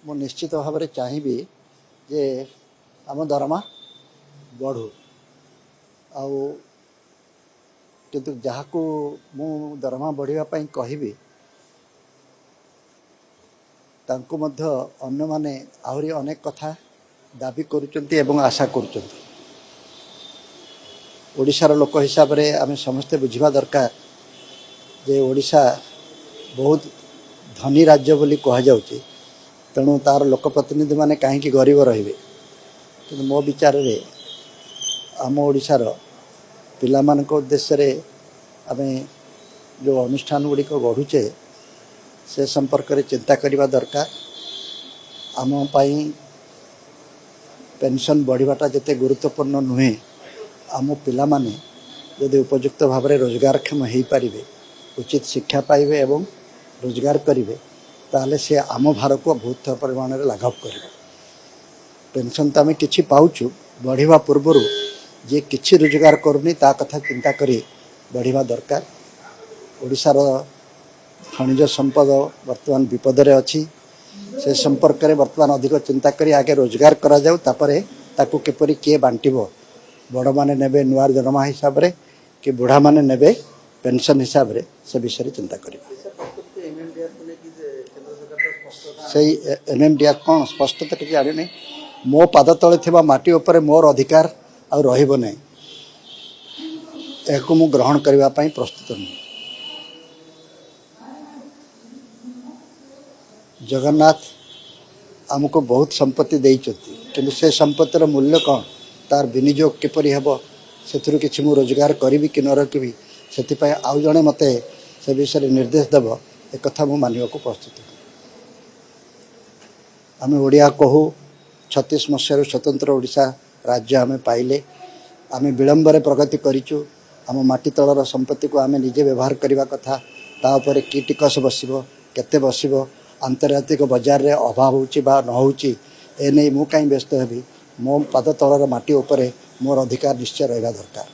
ମୁଁ ନିଶ୍ଚିତ ଭାବରେ ଚାହିଁବି ଯେ ଆମ ଦରମା ବଢ଼ୁ। ଆଉ କିନ୍ତୁ ଯାହାକୁ ମୁଁ ଦରମା ବଢ଼ିବା ପାଇଁ କହିବି ତାଙ୍କୁ ମଧ୍ୟ ଅନ୍ୟମାନେ ଆହୁରି ଅନେକ କଥା ଦାବି କରୁଛନ୍ତି ଏବଂ ଆଶା କରୁଛନ୍ତି। ଓଡ଼ିଶାର ଲୋକ ହିସାବରେ ଆମେ ସମସ୍ତେ ବୁଝିବା ଦରକାର ଯେ ଓଡ଼ିଶା ବହୁତ ଧନୀ ରାଜ୍ୟ ବୋଲି କୁହାଯାଉଛି, ତେଣୁ ତାର ଲୋକପ୍ରତିନିଧିମାନେ କାହିଁକି ଗରିବ ରହିବେ। କିନ୍ତୁ ମୋ ବିଚାରରେ ଆମ ଓଡ଼ିଶାର ପିଲାମାନଙ୍କ ଉଦ୍ଦେଶ୍ୟରେ ଆମେ ଯେଉଁ ଅନୁଷ୍ଠାନ ଗୁଡ଼ିକ ଗଢ଼ୁଛେ ସେ ସମ୍ପର୍କରେ ଚିନ୍ତା କରିବା ଦରକାର। ଆମ ପାଇଁ ପେନସନ୍ ବଢ଼ିବାଟା ଯେତେ ଗୁରୁତ୍ୱପୂର୍ଣ୍ଣ ନୁହେଁ, ଆମ ପିଲାମାନେ ଯଦି ଉପଯୁକ୍ତ ଭାବରେ ରୋଜଗାରକ୍ଷମ ହୋଇପାରିବେ, ଉଚିତ ଶିକ୍ଷା ପାଇବେ ଏବଂ ରୋଜଗାର କରିବେ, ତାହେଲେ ସେ ଆମ ଭାରକୁ ବହୁତ ପରିମାଣରେ ଲାଘବ କରିବ। ପେନସନ୍ ତ ଆମେ କିଛି ପାଉଛୁ, ବଢ଼ିବା ପୂର୍ବରୁ ଯିଏ କିଛି ରୋଜଗାର କରୁନି ତା କଥା ଚିନ୍ତା କରି ବଢ଼ିବା ଦରକାର। ଓଡ଼ିଶାର ଖଣିଜ ସମ୍ପଦ ବର୍ତ୍ତମାନ ବିପଦରେ ଅଛି। ସେ ସମ୍ପର୍କରେ ବର୍ତ୍ତମାନ ଅଧିକ ଚିନ୍ତା କରି ଆଗେ ରୋଜଗାର କରାଯାଉ, ତାପରେ ତାକୁ କିପରି କିଏ ବାଣ୍ଟିବ। ବଡ଼ମାନେ ନେବେ ନୂଆ ଦରମା ହିସାବରେ କି ବୁଢ଼ାମାନେ ନେବେ ପେନସନ୍ ହିସାବରେ, ସେ ବିଷୟରେ ଚିନ୍ତା କରିବା। ସେଇ MMDR କ'ଣ ସ୍ପଷ୍ଟ ତ କିଛି ଜାଣିନି। ମୋ ପାଦ ତଳେ ଥିବା ମାଟି ଉପରେ ମୋର ଅଧିକାର ଆଉ ରହିବ ନାହିଁ, ଏହାକୁ ମୁଁ ଗ୍ରହଣ କରିବା ପାଇଁ ପ୍ରସ୍ତୁତ ନୁହେଁ। ଜଗନ୍ନାଥ ଆମକୁ ବହୁତ ସମ୍ପତ୍ତି ଦେଇଛନ୍ତି, କିନ୍ତୁ ସେ ସମ୍ପତ୍ତିର ମୂଲ୍ୟ କ'ଣ, ତାର ବିନିଯୋଗ କିପରି ହେବ, ସେଥିରୁ କିଛି ମୁଁ ରୋଜଗାର କରିବି କି ନ ରଖିବି, ସେଥିପାଇଁ ଆଉ ଜଣେ ମୋତେ ସେ ବିଷୟରେ ନିର୍ଦ୍ଦେଶ ଦେବ, ଏକଥା ମୁଁ ମାନିବାକୁ ପ୍ରସ୍ତୁତ। ଆମେ ଓଡ଼ିଆ କହୁ, 36 ମସିହାରୁ ସ୍ୱତନ୍ତ୍ର ଓଡ଼ିଶା ରାଜ୍ୟ ଆମେ ପାଇଲେ, ଆମେ ବିଳମ୍ବରେ ପ୍ରଗତି କରିଛୁ। ଆମ ମାଟି ତଳର ସମ୍ପତ୍ତିକୁ ଆମେ ନିଜେ ବ୍ୟବହାର କରିବା କଥା। ତା ଉପରେ କି ଟିକସ ବସିବ, କେତେ ବସିବ, ଆନ୍ତର୍ଜାତିକ ବଜାରରେ ଅଭାବ ହେଉଛି ବା ନ ହେଉଛି, ଏ ନେଇ ମୁଁ କାହିଁ ବ୍ୟସ୍ତ ହେବି। ମୋ ପାଦ ତଳର ମାଟି ଉପରେ ମୋର ଅଧିକାର ନିଶ୍ଚୟ ରହିବା ଦରକାର।